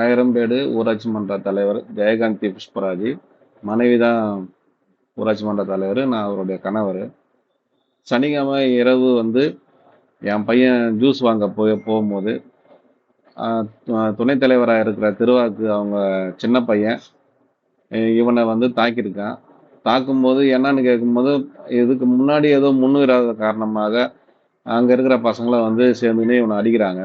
ஐரம்பேடு ஊராட்சி மன்ற தலைவர் ஜெயகாந்தி புஷ்பராஜ். மனைவி தான் ஊராட்சி மன்ற தலைவர். நான் அவருடைய கணவர். சனிக்கிழமை இரவு வந்து என் பையன் ஜூஸ் வாங்க போகும்போது துணைத் தலைவராக இருக்கிற திருவாக்கு அவங்க சின்ன பையன் இவனை வந்து தாக்கியிருக்கான். தாக்கும்போது என்னன்னு கேட்கும்போது, இதுக்கு முன்னாடி ஏதோ முன்னுரியாத காரணமாக அங்கே இருக்கிற பசங்களை வந்து சேர்ந்துன்னு இவனை அடிக்கிறாங்க.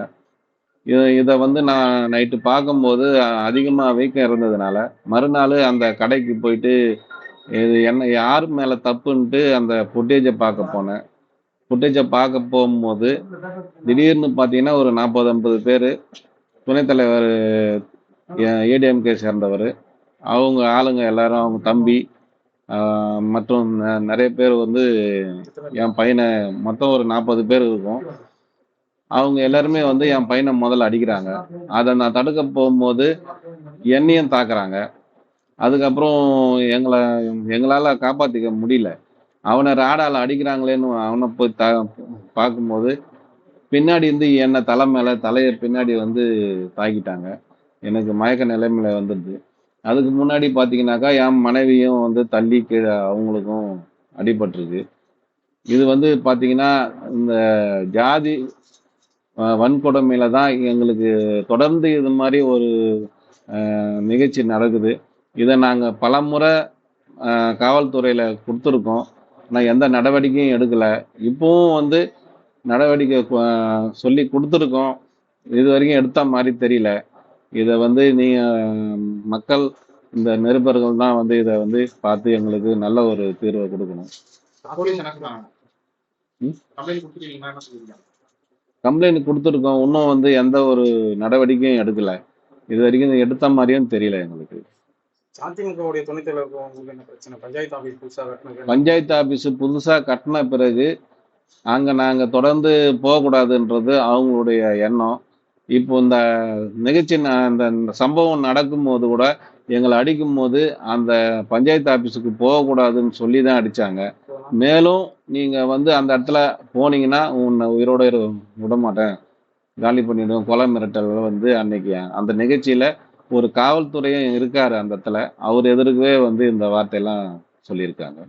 இதை வந்து நான் நைட்டு பார்க்கும்போது அதிகமாக வீக்கம் இருந்ததுனால மறுநாள் அந்த கடைக்கு போயிட்டு இது என்ன யார் மேலே தப்புன்ட்டு அந்த ஃபுட்டேஜை பார்க்க போனேன். ஃபுட்டேஜை பார்க்க போகும்போது திடீர்னு பார்த்தீங்கன்னா ஒரு 40-50 பேர், துணைத் தலைவர் ஏடிஎம்கே சேர்ந்தவர், அவங்க ஆளுங்க எல்லாரும், அவங்க தம்பி மற்றும் நிறைய பேர் வந்து என் பையனை, மொத்தம் ஒரு 40 பேர் இருக்கும். அவங்க எல்லாருமே வந்து என் பையனை முதல்ல அடிக்கிறாங்க. அதை நான் தடுக்க போகும்போது என்னையும் தாக்குறாங்க. அதுக்கப்புறம் எங்களால் காப்பாற்றிக்க முடியல. அவனை ராடால் அடிக்கிறாங்களேன்னு அவனை போய் பார்க்கும்போது பின்னாடி இருந்து என்னை தலையை பின்னாடி வந்து தாக்கிட்டாங்க. எனக்கு மயக்க நிலைமையில வந்துடுது. அதுக்கு முன்னாடி பார்த்தீங்கன்னாக்கா என் மனைவியும் வந்து தள்ளி கீழே அவங்களுக்கும் அடிபட்டிருக்கு. இது வந்து பார்த்தீங்கன்னா இந்த ஜாதி வன்கொடுமையில தான் எங்களுக்கு தொடர்ந்து இது மாதிரி ஒரு நிகழ்ச்சி நடக்குது. இதை நாங்கள் பலமுறை காவல்துறையில் கொடுத்துருக்கோம். ஆனால் எந்த நடவடிக்கையும் எடுக்கலை. இப்போவும் வந்து நடவடிக்கை சொல்லி கொடுத்துருக்கோம். இது வரைக்கும் எடுத்த மாதிரி தெரியல. இதை வந்து மக்கள், இந்த நிருபர்கள் தான் வந்து இதை வந்து பார்த்து எங்களுக்கு நல்ல ஒரு தீர்வை கொடுக்கணும். கம்ப்ளைண்ட் கொடுத்துருக்கோம். இன்னும் வந்து எந்த ஒரு நடவடிக்கையும் எடுக்கல. இது வரைக்கும் எடுத்த மாதிரியும் தெரியல எங்களுக்கு. பஞ்சாயத்து ஆபீஸ் புதுசா கட்டின பிறகு அங்க நாங்க தொடர்ந்து போகக்கூடாதுன்றது அவங்களுடைய எண்ணம். இப்போ இந்த நிகழ்ச்சி அந்த சம்பவம் நடக்கும்போது கூட எங்களை அடிக்கும் போது அந்த பஞ்சாயத்து ஆபீஸுக்கு போகக்கூடாதுன்னு சொல்லி தான் அடிச்சாங்க. மேலும் நீங்க வந்து அந்த இடத்துல போனீங்கன்னா உன்னை உயிரோட விட மாட்டேன், காலி பண்ணிடுவோம், கொலை மிரட்டல் வந்து அன்னைக்கு அந்த நிகழ்ச்சியில ஒரு காவல்துறையும் இருக்காரு அந்த இடத்துல. அவர் எதிர்க்கவே வந்து இந்த வார்த்தையெல்லாம் சொல்லியிருக்காங்க.